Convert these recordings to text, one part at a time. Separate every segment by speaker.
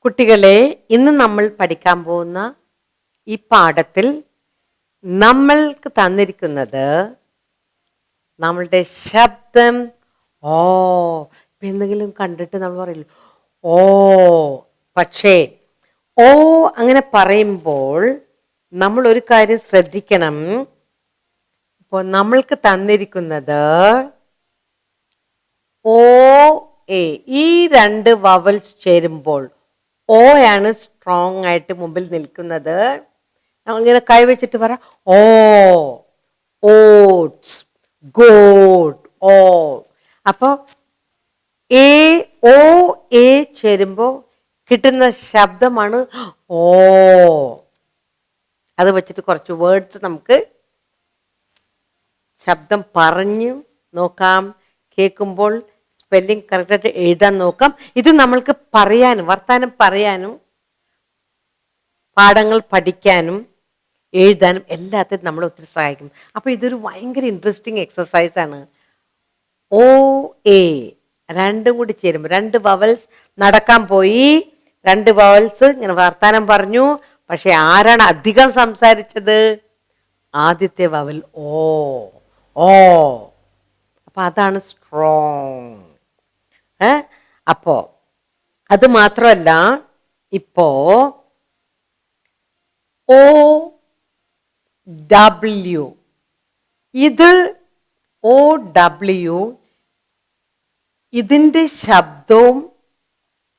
Speaker 1: കുട്ടികളെ, ഇന്ന് നമ്മൾ പഠിക്കാൻ പോകുന്ന ഈ പാഠത്തിൽ നമ്മൾക്ക് തന്നിരിക്കുന്നത് നമ്മളുടെ ശബ്ദം ഓ. എന്തെങ്കിലും കണ്ടിട്ട് നമ്മൾ പറയില്ല ഓ, പക്ഷേ ഓ അങ്ങനെ പറയുമ്പോൾ നമ്മൾ ഒരു കാര്യം ശ്രദ്ധിക്കണം. ഇപ്പോൾ നമ്മൾക്ക് തന്നിരിക്കുന്നത് ഓ എ, ഈ രണ്ട് വവൽസ് ചേരുമ്പോൾ ഓ ആണ് സ്ട്രോങ് ആയിട്ട് മുമ്പിൽ നിൽക്കുന്നത്. ഇങ്ങനെ കൈവച്ചിട്ട് പറ ഓ, ഓട്സ്, ഗോഡ്, ഓ. അപ്പോ എ ഓ എ ചേരുമ്പോൾ കിട്ടുന്ന ശബ്ദമാണ് ഓ. അത് വെച്ചിട്ട് കുറച്ച് വേർഡ്സ് നമുക്ക് ശബ്ദം പറഞ്ഞു നോക്കാം. കേൾക്കുമ്പോൾ സ്പെല്ലിംഗ് കറക്റ്റായിട്ട് എഴുതാൻ നോക്കാം. ഇത് നമ്മൾക്ക് പറയാനും വർത്താനം പറയാനും പാഠങ്ങൾ പഠിക്കാനും എഴുതാനും എല്ലാത്തിനും നമ്മളെ ഒത്തിരി സഹായിക്കും. അപ്പോൾ ഇതൊരു ഭയങ്കര ഇൻട്രസ്റ്റിംഗ് എക്സസൈസ് ആണ്. ഓ എ രണ്ടും കൂടി ചേരുമ്പോൾ രണ്ട് വവൽസ് നടക്കാൻ പോയി, രണ്ട് വവൽസ് ഇങ്ങനെ വർത്താനം പറഞ്ഞു. പക്ഷെ ആരാണ് അധികം സംസാരിച്ചത്? ആദ്യത്തെ വവൽ ഓ. ഓ, അപ്പൊ അതാണ് സ്ട്രോങ്. അപ്പോ അത് മാത്രമല്ല, ഇപ്പോ ഓ ഡബ്ല്യു, ഇത് ഓ ഡബ്ല്യു, ഇതിൻ്റെ ശബ്ദവും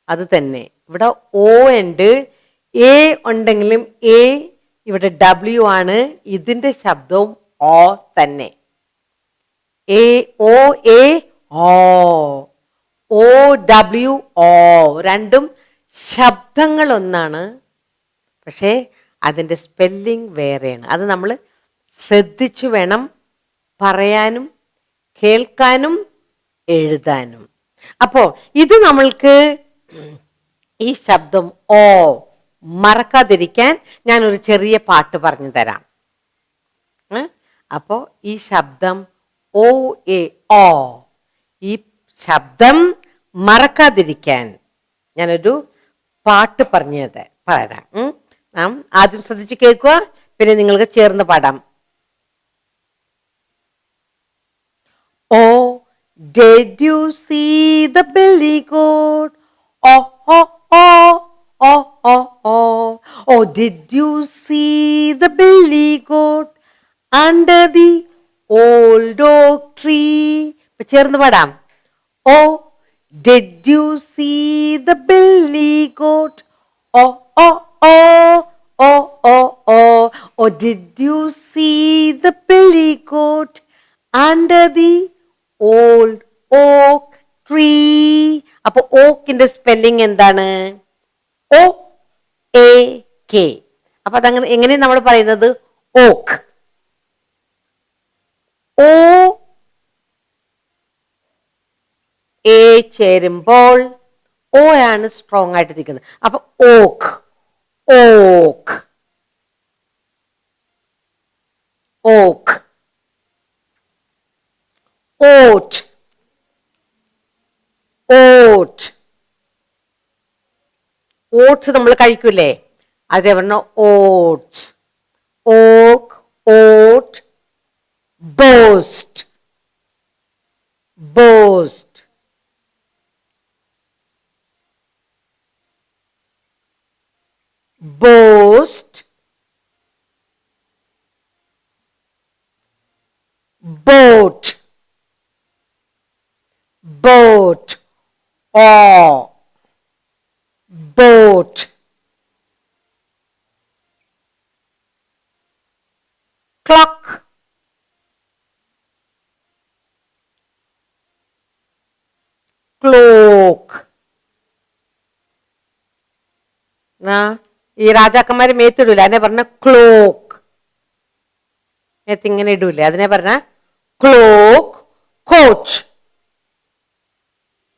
Speaker 1: അത് തന്നെ. ഇവിടെ ഓ ഉണ്ട്, എ ഉണ്ടെങ്കിലും എ ഇവിടെ ഡബ്ല്യു ആണ്. ഇതിൻ്റെ ശബ്ദവും ഓ തന്നെ. A O A O, O W O, രണ്ടും ശബ്ദങ്ങൾ ഒന്നാണ്, പക്ഷേ അതിൻ്റെ സ്പെല്ലിംഗ് വേറെയാണ്. അത് നമ്മൾ ശ്രദ്ധിച്ചു വേണം പറയാനും കേൾക്കാനും എഴുതാനും. അപ്പോൾ ഇത് നമ്മൾക്ക് ഈ ശബ്ദം ഓ മറക്കാതിരിക്കാൻ ഞാനൊരു ചെറിയ പാട്ട് പറഞ്ഞു തരാം. അപ്പോൾ ഈ ശബ്ദം ഓ എ ഓ, ഈ ശബ്ദം മറക്കാതിരിക്കാൻ ഞാനൊരു പാട്ട് പറഞ്ഞു തരാം. ആദ്യം ശ്രദ്ധിച്ച് കേൾക്കുക, പിന്നെ നിങ്ങൾക്ക് ചേർന്ന് പാടാം. ഓ, did you see the billy goat? Oh, oh, oh, oh, oh, oh. Oh, did you see the billy goat under the old oak tree? ചേർന്ന് പാടാം. Oh, did you see the billy goat? Oh, oh, oh, oh, oh, oh. Oh, did you see the billy goat under the old oak tree? അപ്പൊ ഓക്കിന്റെ spelling എന്താണ്? ഓ A K. അപ്പൊ അതങ്ങനെ എങ്ങനെ നമ്മൾ പറയുന്നത്? ഓക്ക്. ഓ A ചേരുമ്പോൾ ഓ ആണ് സ്ട്രോങ് ആയിട്ട് നിൽക്കുന്നത്. അപ്പൊ ഓക്ക്, ഓക്ക്, ഓക്ക്. ഓട്ട്, ഓട്ട്. ഓട്സ് നമ്മൾ കഴിക്കൂലേ, അതേ പറഞ്ഞ oats. Oak, oat, boast, boast. boast, boat, boat, or boat. Clock, cloak. ഈ രാജാക്കന്മാര് മേത്തിടൂല, അതിനെ പറഞ്ഞ ക്ലോക്ക്. മേത്ത് ഇങ്ങനെ ഇടൂലേ, അതിനെ പറഞ്ഞ clock. Coach,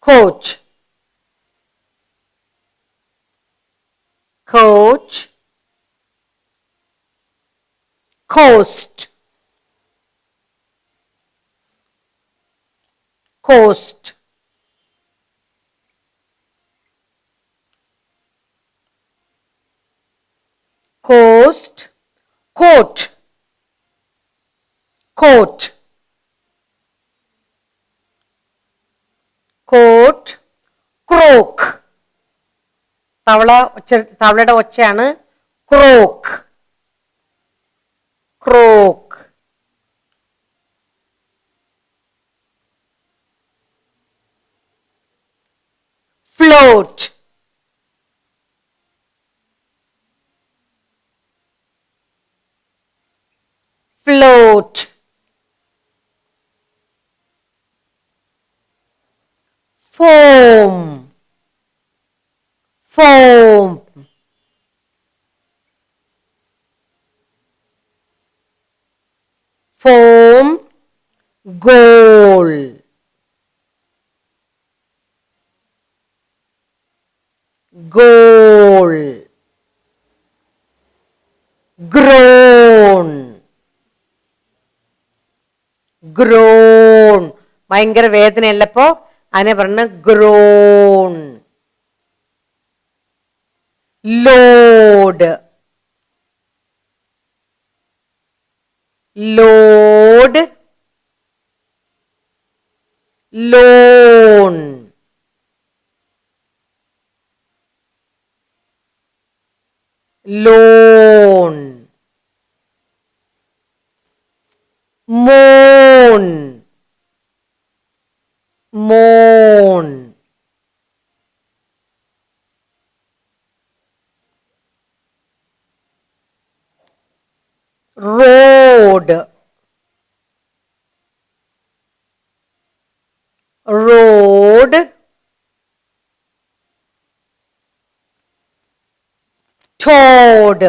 Speaker 1: coach, coach. Cost, cost. coast, coat, coat, coat, croak. തവളയുടെ ഒച്ചയാണ് croak, croak. Float, float. Foam, foam. Foam, goal, goal. Groan, groan. ഭയങ്കര വേദനയല്ലപ്പോ അതിനെ പറഞ്ഞ groan. Load, load, loan, loan. Moan, moan. Road, road. Toad,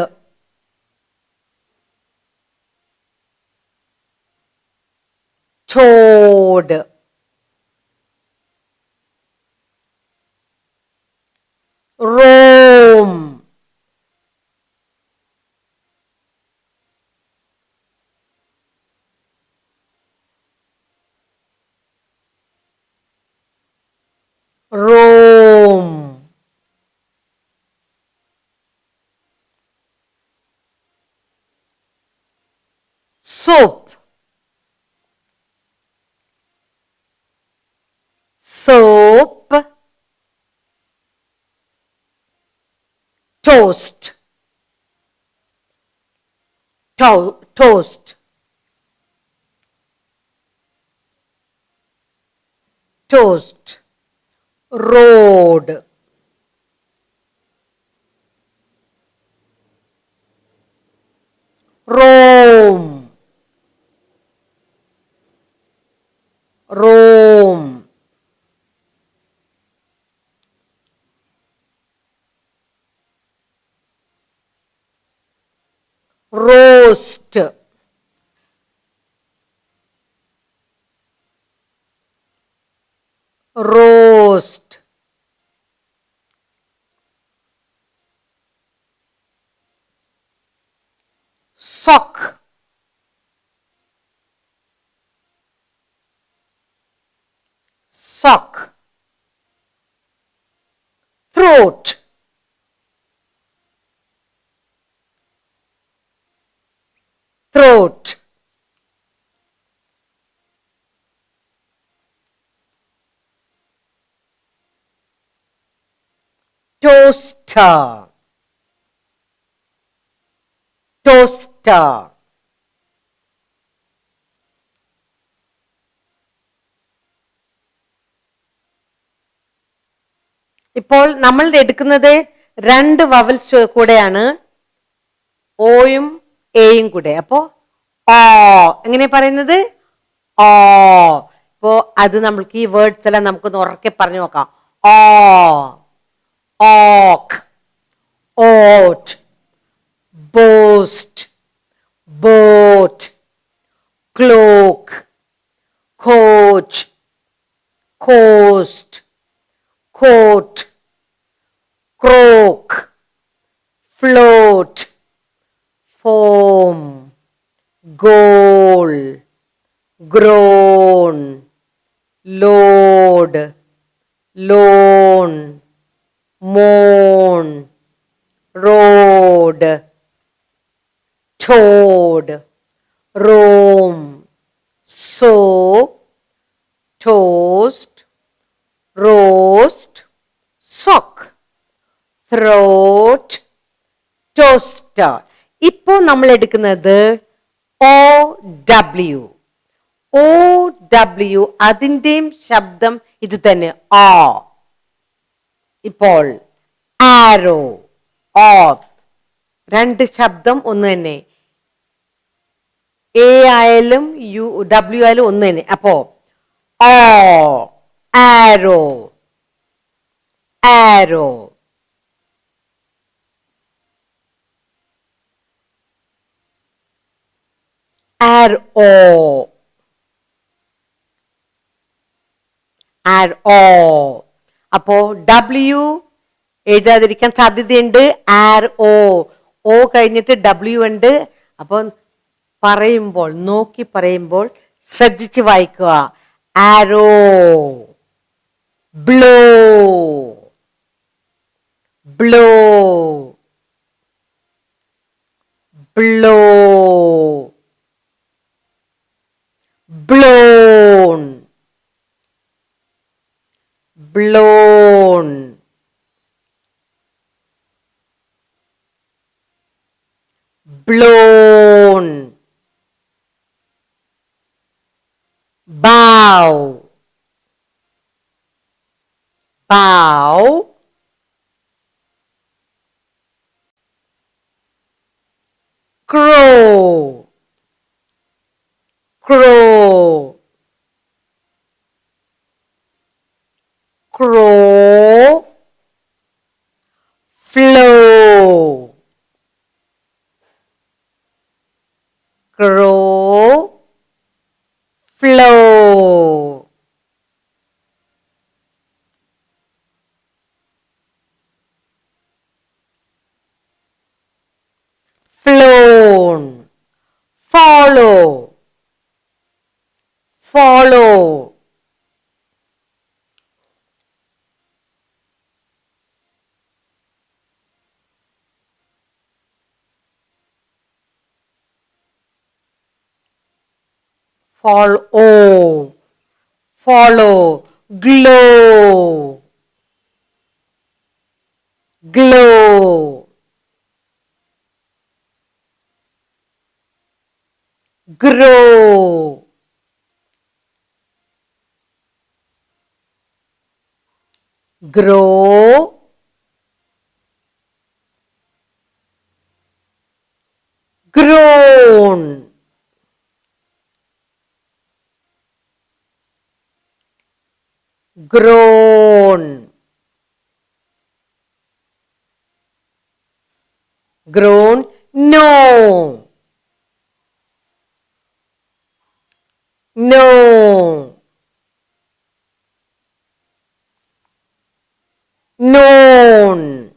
Speaker 1: toad. Roam, roam. Soap, soap. Toast, toast. Toast. Road, roam, roam. Roast, roast. Sock, sock. Throat, throat. Toaster, toaster. ഇപ്പോൾ നമ്മൾ എടുക്കുന്നത് രണ്ട് vowels കൂടെയാണ്, ഓയും എയും കൂടെ. അപ്പോ ഓ എങ്ങനെ പറയുന്നത്? ഓ. ഇപ്പോ അത് നമ്മൾക്ക് ഈ വേർഡ്സ് എല്ലാം നമുക്കൊന്ന് ഉറക്കെ പറഞ്ഞു നോക്കാം. ഓ, ഓക്ക്, ഓട്ട്, boast, boat, cloak, coach, coast, coat, croak, float, foam, goal, groan, load, loan, moan, road, throat, toaster. ഇപ്പോ നമ്മൾ എടുക്കുന്നത് OW. OW അതിൻ്റെയും ശബ്ദം ഇത് തന്നെ ആ. ഇപ്പോൾ ആരോ, ഓത്ത്, രണ്ട് ശബ്ദം ഒന്ന് തന്നെ. എ ആയാലും W ആയാലും ഒന്ന് തന്നെ. അപ്പോ ഓ, ആരോ, ആരോ. ആരോ, ആരോ. അപ്പോ W എഴുതാതിരിക്കാൻ സാധ്യതയുണ്ട്. ആരോ, ഓ കഴിഞ്ഞിട്ട് W ഉണ്ട്. അപ്പൊ പറയുമ്പോൾ, നോക്കി പറയുമ്പോൾ ശ്രദ്ധിച്ച് വായിക്കുക. Arrow, blow, blow, blow, blown, blown, blown, bow, bow, crow, crow, crow, flow, crow, flow, flown, follow, follow, follow, follow, glow, glow, grow, grow, grown, grown, grown, no, no, known,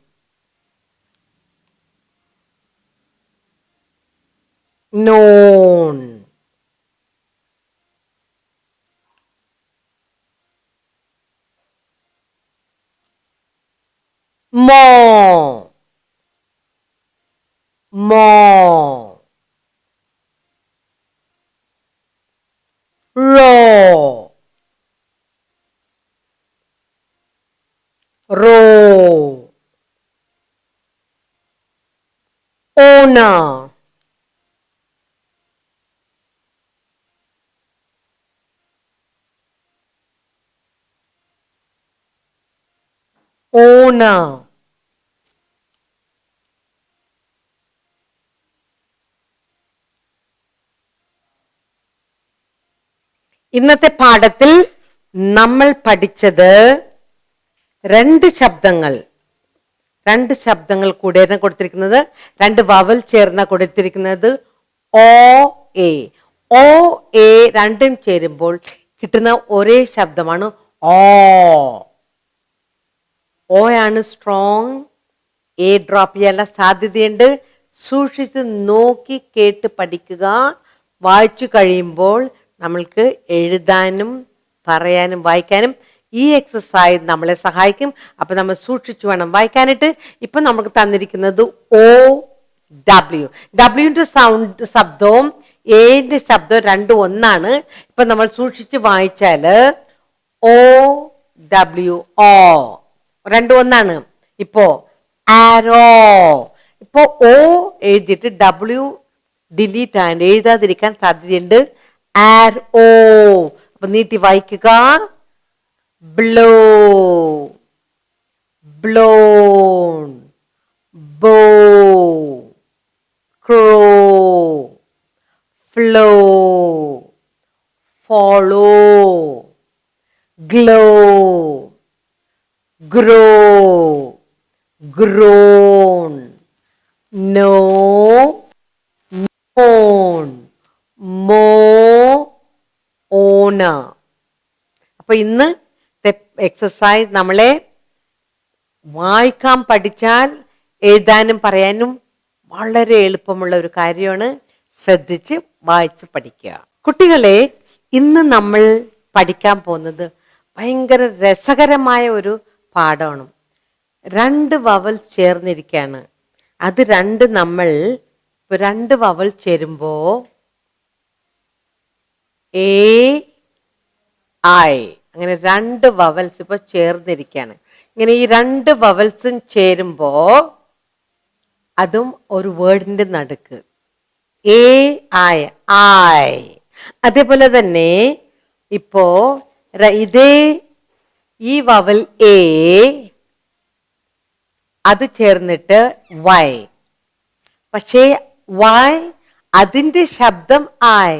Speaker 1: known, more, more, raw, row, owner, owner. ഇന്നത്തെ പാഠത്തിൽ നമ്മൾ പഠിച്ചത് രണ്ട് ശബ്ദങ്ങൾ കൂടെയാണ് കൊടുത്തിരിക്കുന്നത്. രണ്ട് vowel ചേർന്ന കൊടുത്തിരിക്കുന്നത് ഓ എ. ഓ എ രണ്ടും ചേരുമ്പോൾ കിട്ടുന്ന ഒരേ ശബ്ദമാണ് ഓ. ഓ ആണ് സ്ട്രോങ്. എ ഡ്രോപ്പ് ചെയ്യാനുള്ള സാധ്യതയുണ്ട്. സൂക്ഷിച്ച് നോക്കി കേട്ട് പഠിക്കുക. വായിച്ചു കഴിയുമ്പോൾ നമ്മൾക്ക് എഴുതാനും പറയാനും വായിക്കാനും ഈ എക്സസൈസ് നമ്മളെ സഹായിക്കും. അപ്പൊ നമ്മൾ സൂക്ഷിച്ചു വേണം വായിക്കാനായിട്ട്. ഇപ്പൊ നമുക്ക് തന്നിരിക്കുന്നത് ഓ ഡബ്ല്യു. ഡബ്ല്യുവിന്റെ സൗണ്ട് ശബ്ദവും എന്റെ ശബ്ദവും രണ്ടും ഒന്നാണ്. ഇപ്പൊ നമ്മൾ സൂക്ഷിച്ച് വായിച്ചാല് ഓ ഡബ്ല്യു ഓ രണ്ടും ഒന്നാണ്. ഇപ്പോ ആരോ. ഇപ്പോ ഓ എഴുതിയിട്ട് ഡബ്ല്യു ഡിലീറ്റ് ആൻഡ് എഴുതാതിരിക്കാൻ സാധ്യതയുണ്ട്. R O. അപ്പൊ നീട്ടി വായിക്കുക. Blow, blown, bow, crow, flow, follow, glow, grow, grown, no, own, mow, ഓണ. അപ്പൊ ഇന്ന് എക്സസൈസ് നമ്മളെ വായിക്കാൻ പഠിച്ചാൽ എഴുതാനും പറയാനും വളരെ എളുപ്പമുള്ള ഒരു കാര്യമാണ്. ശ്രദ്ധിച്ച് വായിച്ച് പഠിക്കുക. കുട്ടികളെ, ഇന്ന് നമ്മൾ പഠിക്കാൻ പോകുന്നത് ഭയങ്കര രസകരമായ ഒരു പാഠമാണ്. 2 വവൽസ് ചേർന്നിരിക്കുകയാണ്. അത് നമ്മൾ 2 വവൽ ചേരുമ്പോ എ ഐ, അങ്ങനെ 2 വവൽസ് ഇപ്പൊ ചേർന്നിരിക്കുകയാണ്. ഇങ്ങനെ ഈ 2 വവൽസും ചേരുമ്പോ അതും ഒരു വേർഡിന്റെ നടുക്ക് എ ഐ, ഐ. അതേപോലെ തന്നെ ഇപ്പോ ഇതേ ഈ വവൽ എ, അത് ചേർന്നിട്ട് വൈ. പക്ഷേ വൈ അതിന്റെ ശബ്ദം I,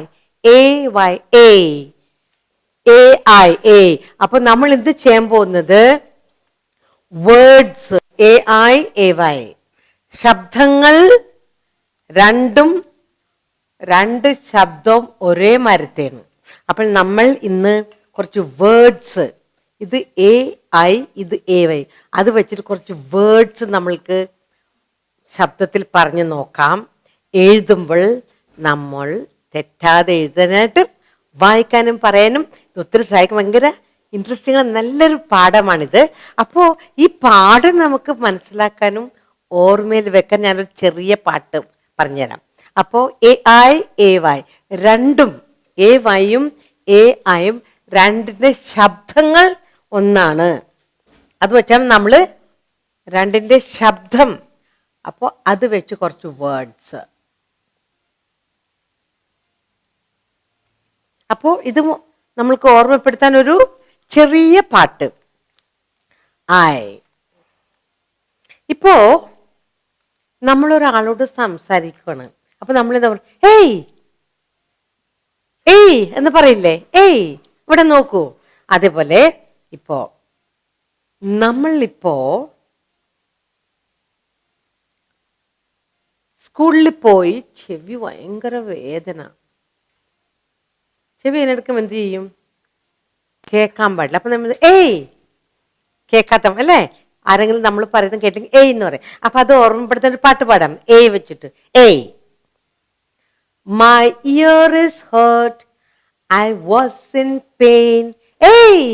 Speaker 1: A Y, A I, A. അപ്പൊ നമ്മൾ എന്ത് ചെയ്യാൻ പോകുന്നത്, words A I, A Y, ശബ്ദങ്ങൾ രണ്ടും 2 ശബ്ദവും ഒരേ മരത്തേണ്. അപ്പോൾ നമ്മൾ ഇന്ന് കുറച്ച് വേർഡ്സ്, ഇത് എ ഐ, ഇത് എ വൈ, അത് വെച്ചിട്ട് കുറച്ച് വേർഡ്സ് നമ്മൾക്ക് ശബ്ദത്തിൽ പറഞ്ഞു നോക്കാം. എഴുതുമ്പോൾ നമ്മൾ തെറ്റാതെ എഴുതാനായിട്ട് വായിക്കാനും പറയാനും ഒത്തിരി സഹായിക്കും. ഭയങ്കര ഇൻട്രസ്റ്റിംഗ്, നല്ലൊരു പാഠമാണിത്. അപ്പോൾ ഈ പാഠം നമുക്ക് മനസ്സിലാക്കാനും ഓർമ്മയിൽ വെക്കാൻ ഞാനൊരു ചെറിയ പാട്ട് പറഞ്ഞുതരാം. അപ്പോൾ എ ഐ, എ വൈ രണ്ടും, എ വൈയും എ ഐയും രണ്ടിന്റെ ശബ്ദങ്ങൾ ഒന്നാണ്. അത് വെച്ചാൽ നമ്മൾ രണ്ടിന്റെ ശബ്ദം, അപ്പോൾ അത് വെച്ച് കുറച്ച് വേർഡ്സ്. അപ്പോൾ ഇത് നമ്മൾക്ക് ഓർമ്മപ്പെടുത്താൻ ഒരു ചെറിയ പാട്ട്. ഐ. ഇപ്പോ നമ്മളൊരാളോട് സംസാരിക്കുകയാണ്. അപ്പൊ നമ്മൾ എന്താ പറയുക, ഏയ് ഏയ് എന്ന് പറയില്ലേ, ഏയ് ഇവിടെ നോക്കൂ. അതേപോലെ ഇപ്പോ നമ്മളിപ്പോ സ്കൂളിൽ പോയി ചെവി ഭയങ്കര വേദന, ചെവി അതിനെടുക്കുമ്പോൾ എന്ത് ചെയ്യും, കേൾക്കാൻ പാടില്ല. അപ്പൊ നമ്മൾ ഏയ് കേൾക്കാത്ത അല്ലേ, ആരെങ്കിലും നമ്മൾ പറയുന്നത് കേട്ടെങ്കിൽ ഏയ് എന്ന് പറയും. അപ്പൊ അത് ഓർമ്മപ്പെടുത്താൻ ഒരു പാട്ട് പാടാം, ഏയ് വെച്ചിട്ട്. Hey, my ear is hurt, I was in pain. Hey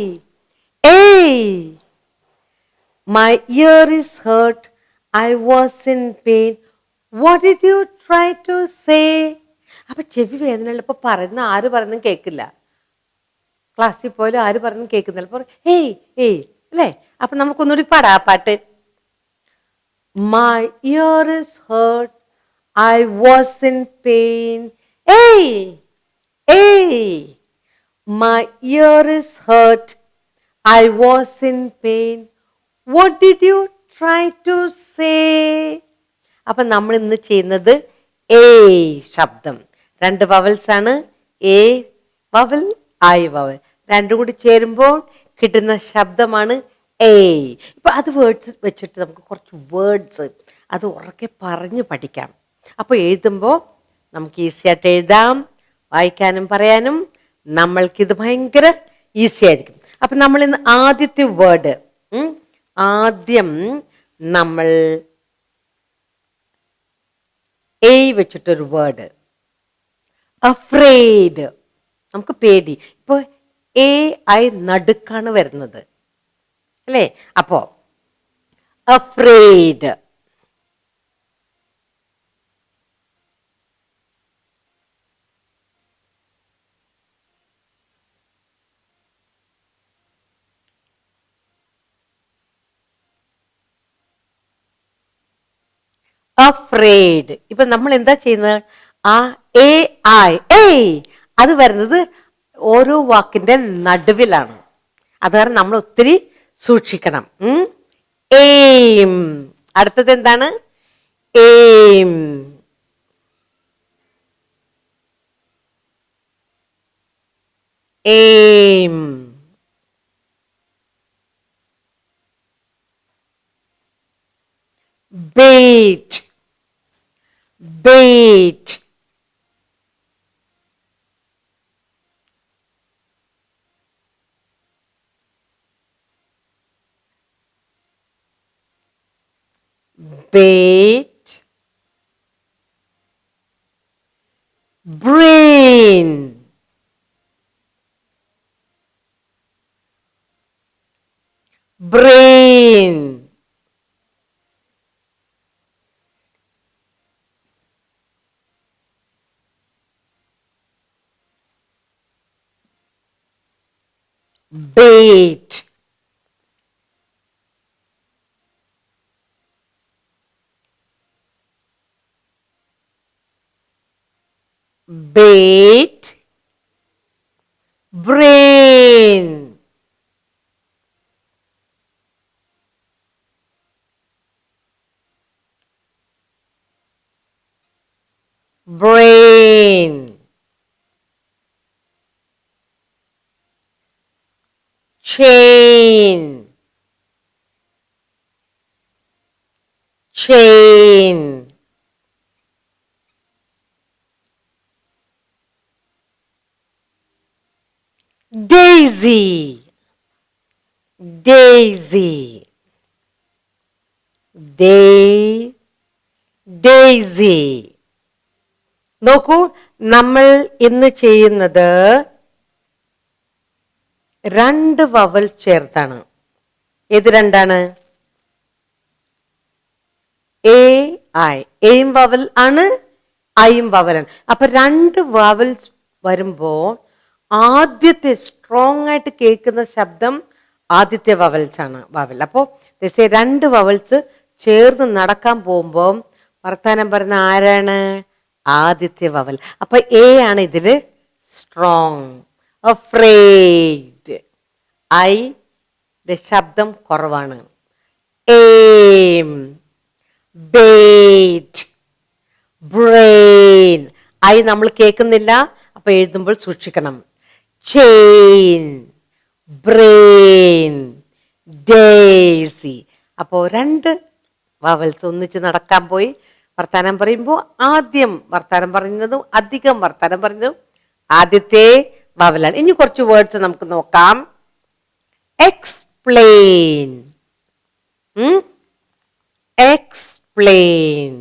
Speaker 1: hey, my ear is hurt, I was in pain. What did you try to say. അപ്പൊ ചെവി വേദനയുള്ള ഇപ്പൊ പറയുന്ന ആര് പറയുന്നതും കേൾക്കില്ല. ക്ലാസ്സിൽ പോലും ആര് പറയുന്നതും കേൾക്കുന്നില്ല. അപ്പൊ ഏയ് ഏയ് അല്ലേ. അപ്പൊ നമുക്കൊന്നുകൂടി പാടാം ആ പാട്ട്. My ear is hurt, I was in pain. Hey hey, my ear is hurt, I was in pain. What did you try to say. അപ്പൊ നമ്മൾ ഇന്ന് ചെയ്യുന്നത് ഏ ശബ്ദം, 2 വവൽസ് ആണ്. എ വവൽ, ഐ വവൽ, രണ്ടും കൂടി ചേരുമ്പോൾ കിട്ടുന്ന ശബ്ദമാണ് ഏ. ഇപ്പൊ അത് വേർഡ്സ് വെച്ചിട്ട് നമുക്ക് കുറച്ച് വേർഡ്സ് അത് ഉറക്കെ പറഞ്ഞ് പഠിക്കാം. അപ്പൊ എഴുതുമ്പോൾ നമുക്ക് ഈസി ആയിട്ട് എഴുതാം, വായിക്കാനും പറയാനും നമ്മൾക്കിത് ഭയങ്കര ഈസി ആയിരിക്കും. അപ്പൊ നമ്മൾ ഇന്ന് ആദ്യത്തെ വേർഡ്, ആദ്യം നമ്മൾ എ വെച്ചിട്ടൊരു വേർഡ്, അഫ്രേഡ്. നമുക്ക് പേടി. ഇപ്പൊ എ ഐ നടുക്കാണ് വരുന്നത് അല്ലേ. അപ്പോ അഫ്രേഡ്. afraid. ഇപ്പൊ നമ്മൾ എന്താ ചെയ്യുന്നത്? ആ എ ഐ ഏയ് അത് വരുന്നത് ഓരോ വാക്കിന്റെ നടുവിലാണ്. അത് കാരണം നമ്മൾ ഒത്തിരി സൂക്ഷിക്കണം. എയിം. അടുത്തത് എന്താണ്? Aim. Aim. bait. bait. bait. brain. brain. bait. bait. brain. brain. chain. chain. daisy. daisy. daisy. നോക്കൂ, നമ്മൾ ഇന്ന് ചെയ്യുന്നത് 2 വവൽ ചേർത്താണ്. ഏത് രണ്ടാണ്? A I. എയും വവൽ ആണ്, ഐയും വവലാണ്. അപ്പൊ 2 വവൽസ് വരുമ്പോ ആദ്യത്തെ സ്ട്രോങ് ആയിട്ട് കേൾക്കുന്ന ശബ്ദം ആദ്യത്തെ വവൽസ് ആണ്. വവൽ. അപ്പോ 2 വവൽസ് ചേർന്ന് നടക്കാൻ പോകുമ്പോൾ വർത്താനം പറയുന്ന ആരാണ്? ആദ്യത്തെ വവൽ. അപ്പൊ എ ആണ് ഇതില് സ്ട്രോങ്. afraid. ഐ ശബ്ദം കുറവാണ്. aim. bait. brain. ഐ നമ്മൾ കേൾക്കുന്നില്ല, അപ്പൊ എഴുതുമ്പോൾ സൂക്ഷിക്കണം. chain. brain. daisy. അപ്പോ 2 വവൽസ് ഒന്നിച്ച് നടക്കാൻ പോയി വർത്താനം പറയുമ്പോൾ ആദ്യം വർത്താനം പറയുന്നതും അധികം വർത്താനം പറയുന്നതും ആദ്യത്തെ വവലാണ്. ഇനി കുറച്ച് വേർഡ്സ് നമുക്ക് നോക്കാം. explain. explain.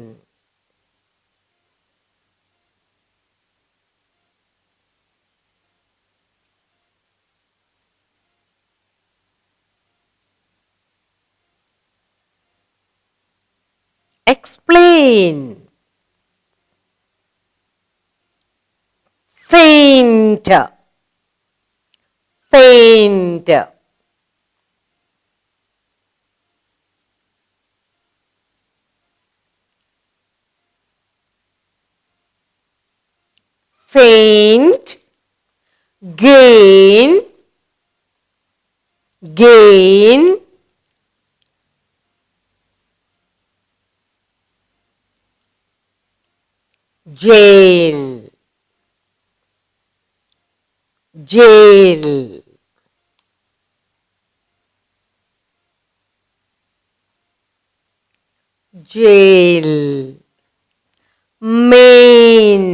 Speaker 1: explain. faint. faint. faint. gain. gain. jail. jail. jail. main.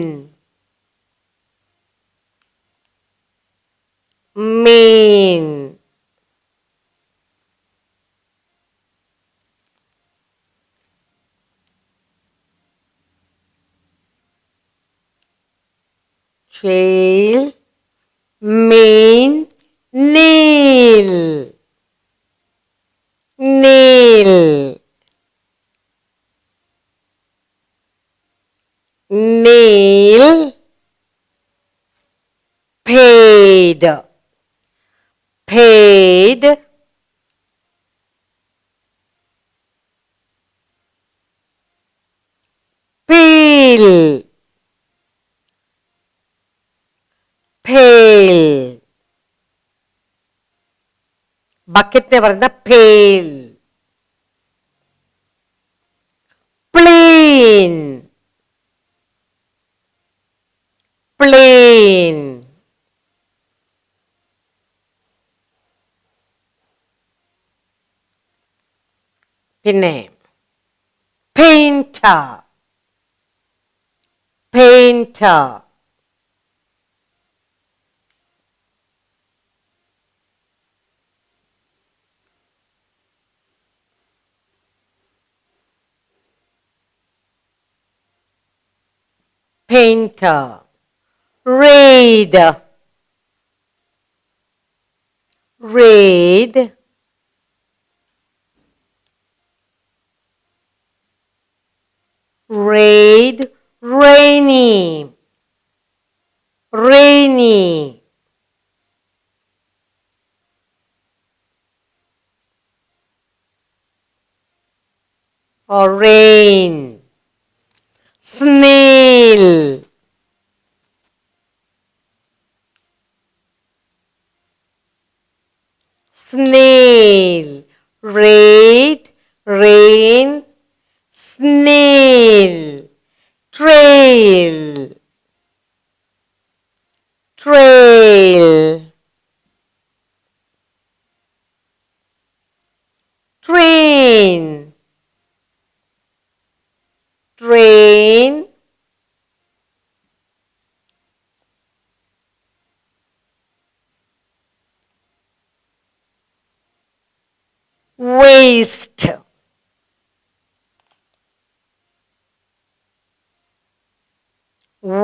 Speaker 1: main. jail. main. nail. nail. nail. paid. paid. ബക്കറ്റിനെ പറയുന്ന pail. Plane. Plane. പിന്നെ painter. Painter. Painter. Raid. Raid. Raid. Rainy. Rainy. Or rain. Snail. Snail. Raid. Rain. Snail. Trail. Trail. Train. Train. Waste.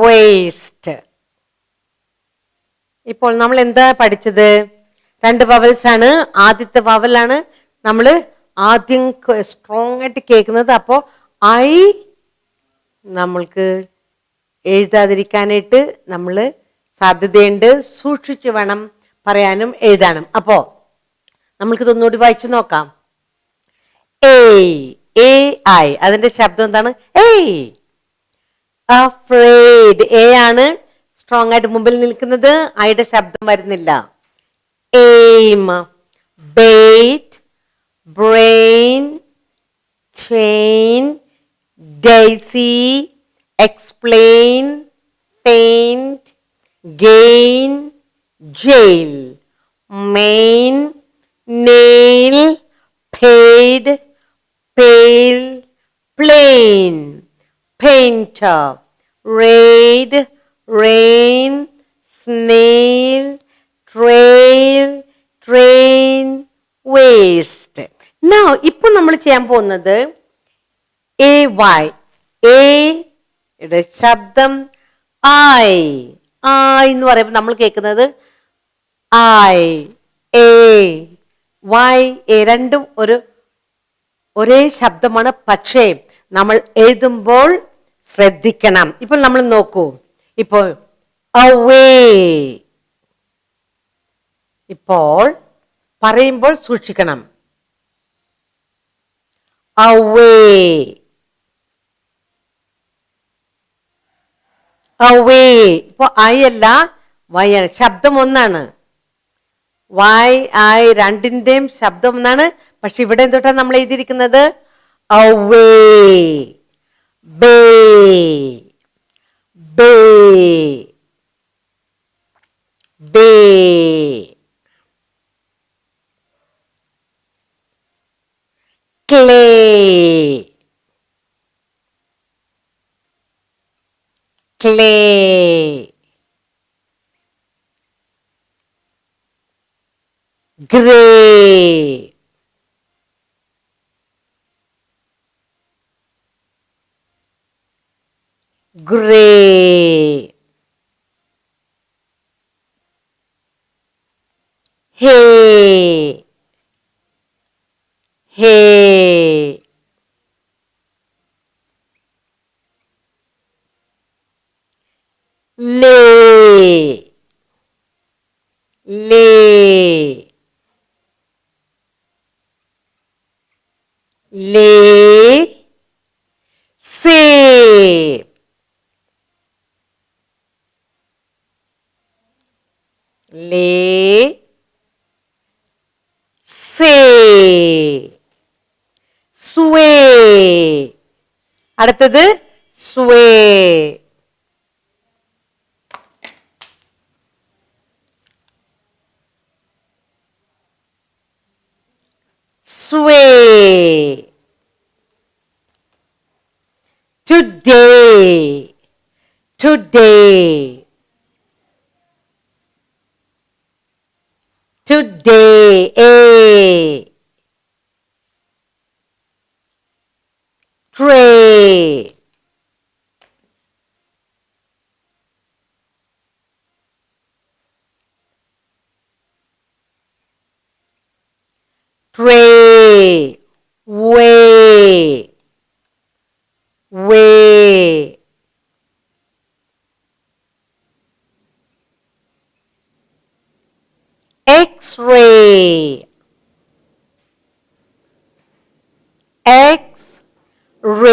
Speaker 1: Waste. ഇപ്പോൾ നമ്മൾ എന്താ പഠിച്ചത്? 2 vowels ആണ്. ആദ്യത്തെ വവലാണ് നമ്മൾ ആദ്യം സ്ട്രോങ് ആയിട്ട് കേൾക്കുന്നത്. അപ്പോൾ ഐ നമ്മൾക്ക് എഴുതാതിരിക്കാനായിട്ട് നമ്മൾ സാധ്യതയുണ്ട്. സൂക്ഷിച്ചു വേണം പറയാനും എഴുതാനും. അപ്പോ നമ്മൾക്ക് ഇതൊന്നുകൂടി വായിച്ചു നോക്കാം. എ ഐ അതിന്റെ ശബ്ദം എന്താണ്? ഏയ്. Afraid. എ ആണ് സ്ട്രോങ് ആയിട്ട് മുമ്പിൽ നിൽക്കുന്നത്. ഐയുടെ ശബ്ദം വരുന്നില്ല. Aim. Bait. Brain. Chain. Daisy. Explain. Paint. Gain. Jail. Main. Nail. Paid. Pale. Plane. Painter. Raid. Rain. Snail. Trail. Train. Waste. Now, ഇപ്പോൾ നമ്മൾ ചെയ്യാൻ പോകുന്നത് AY. എയുടെ ശബ്ദം I. I എന്ന് പറയുമ്പോൾ നമ്മൾ കേൾക്കുന്നത് I. A. Y. A രണ്ടും ഒരേ ശബ്ദമാണ്. പക്ഷേ നമ്മൾ എഴുതുമ്പോൾ ശ്രദ്ധിക്കണം. ഇപ്പോൾ നമ്മൾ നോക്കൂ. ഇപ്പോൾ away. ഇപ്പോൾ പറയുമ്പോൾ സൂക്ഷിക്കണം. away. away. ഇപ്പൊ ഐ അല്ല വൈ ആണ്. ശബ്ദം ഒന്നാണ്. വൈ ഐ രണ്ടിന്റെയും ശബ്ദം ഒന്നാണ്. പക്ഷെ ഇവിടെ എന്തൊട്ടാണ് നമ്മൾ എഴുതിയിരിക്കുന്നത്? away. Bay. Bay. Bay. Clay. Clay. Gray. Gray. Hay. Hay. Lay. Lay. Lay. Say. Lay. അടുത്തത് sway. Sway. Today. Today. Today. A. Tray. Tray. Way. Way. X-ray. X-ray.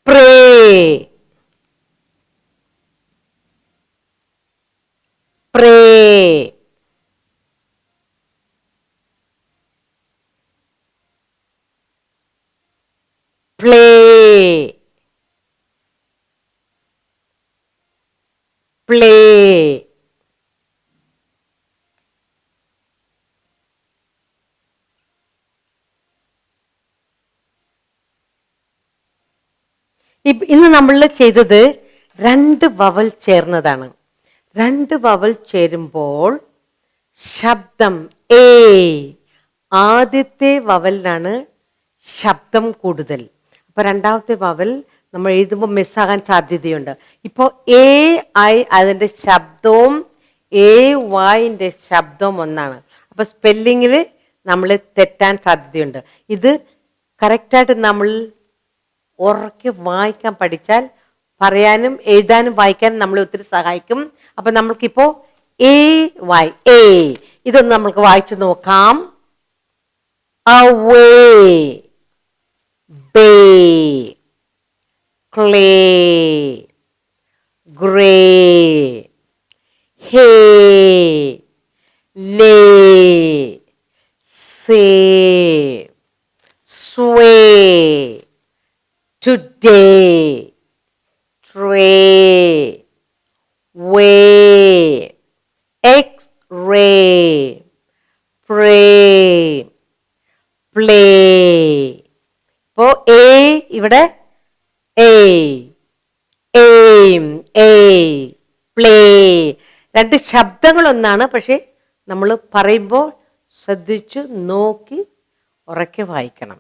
Speaker 1: Pray. Pray. Play. Play. ഇന്ന് നമ്മൾ ചെയ്തത് 2 vowel ചേർന്നതാണ്. 2 vowel ചേരുമ്പോൾ ശബ്ദം A, ആദ്യത്തെ വവലിനാണ് ശബ്ദം കൂടുതൽ. അപ്പൊ രണ്ടാമത്തെ വവൽ നമ്മൾ എഴുതുമ്പോൾ മിസ്സാകാൻ സാധ്യതയുണ്ട്. ഇപ്പോൾ എ ഐ അതിൻ്റെ ശബ്ദവും എ വൈൻ്റെ ശബ്ദവും ഒന്നാണ്. അപ്പൊ സ്പെല്ലിങ്ങിൽ നമ്മൾ തെറ്റാൻ സാധ്യതയുണ്ട്. ഇത് കറക്റ്റായിട്ട് നമ്മൾ ഉറക്കെ വായിക്കാൻ പഠിച്ചാൽ പറയാനും എഴുതാനും വായിക്കാനും നമ്മളെ ഒത്തിരി സഹായിക്കും. അപ്പൊ നമ്മൾക്കിപ്പോ എ വൈ എ ഇതൊന്ന് നമ്മൾക്ക് വായിച്ചു നോക്കാം. away, bay, clay, gray, hay, lay, say, sway, today, tray, way, x-ray, pray, play. ഇപ്പോൾ എ ഇവിടെ എ എയിം എ പ്ലേ രണ്ട് ശബ്ദങ്ങളൊന്നാണ്. പക്ഷെ നമ്മൾ പറയുമ്പോൾ ശ്രദ്ധിച്ചു നോക്കി ഉറക്കെ വായിക്കണം.